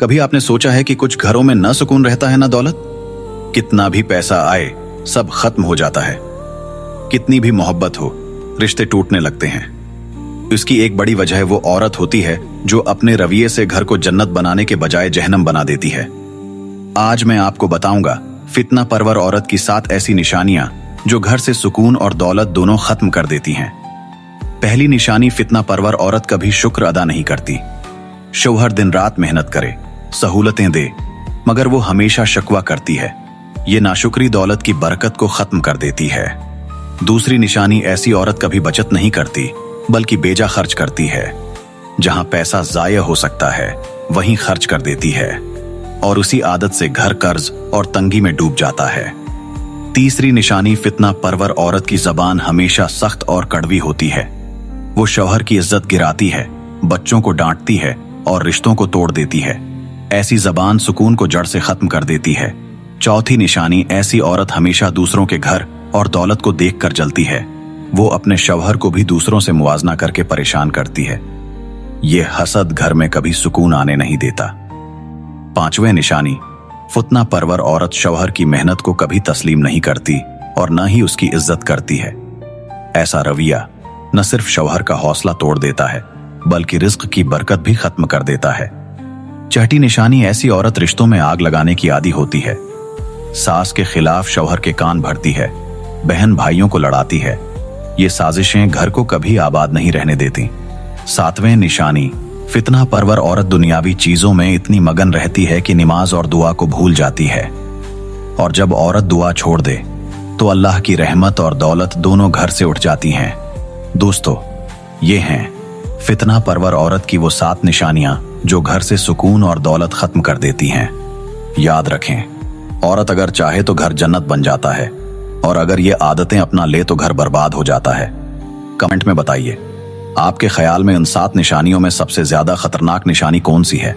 कभी आपने सोचा है कि कुछ घरों में न सुकून रहता है न दौलत? कितना भी पैसा आए सब खत्म हो जाता है। कितनी भी मोहब्बत हो रिश्ते टूटने लगते हैं। इसकी एक बड़ी वजह वो औरत होती है जो अपने रवैये से घर को जन्नत बनाने के बजाय जहन्नम बना देती है। आज मैं आपको बताऊंगा फितना परवर औरत की 7 ऐसी निशानियां जो घर से सुकून और दौलत दोनों खत्म कर देती हैं। पहली निशानी, फितना परवर औरत कभी शुक्र अदा नहीं करती। शौहर दिन रात मेहनत करे, सहूलतें दे, मगर वो हमेशा शकवा करती है। ये नाशुक्री दौलत की बरकत को खत्म कर देती है। दूसरी निशानी, ऐसी औरत कभी बचत नहीं करती बल्कि बेजा खर्च करती है। जहां पैसा जाया हो सकता है वहीं खर्च कर देती है और उसी आदत से घर कर्ज और तंगी में डूब जाता है। तीसरी निशानी, फितना परवर औरत की जबान हमेशा सख्त और कड़वी होती है। वो शौहर की इज्जत गिराती है, बच्चों को डांटती है और रिश्तों को तोड़ देती है। ऐसी जबान सुकून को जड़ से खत्म कर देती है। चौथी निशानी, ऐसी औरत हमेशा दूसरों के घर और दौलत को देखकर जलती है। वो अपने शौहर को भी दूसरों से मुवाजना करके परेशान करती है। ये हसद घर में कभी सुकून आने नहीं देता। पांचवें निशानी, फितना परवर औरत शौहर की मेहनत को कभी तस्लीम नहीं करती और न ही उसकी इज्जत करती है। ऐसा रवैया न सिर्फ शौहर का हौसला तोड़ देता है बल्कि रिज्क की बरकत भी खत्म कर देता है। छठी निशानी, ऐसी औरत रिश्तों में आग लगाने की आदी होती है। सास के खिलाफ शौहर के कान भरती है, बहन भाइयों को लड़ाती है। ये साजिशें घर को कभी आबाद नहीं रहने देती। सातवें निशानी, फितना परवर औरत दुनियावी चीजों में इतनी मगन रहती है कि नमाज और दुआ को भूल जाती है। और जब औरत दुआ छोड़ दे तो अल्लाह की रहमत और दौलत दोनों घर से उठ जाती हैं। दोस्तों, ये हैं फितना परवर औरत की वो 7 निशानियां जो घर से सुकून और दौलत खत्म कर देती हैं। याद रखें, औरत अगर चाहे तो घर जन्नत बन जाता है और अगर ये आदतें अपना ले तो घर बर्बाद हो जाता है। कमेंट में बताइए, आपके ख्याल में उन 7 निशानियों में सबसे ज्यादा खतरनाक निशानी कौन सी है?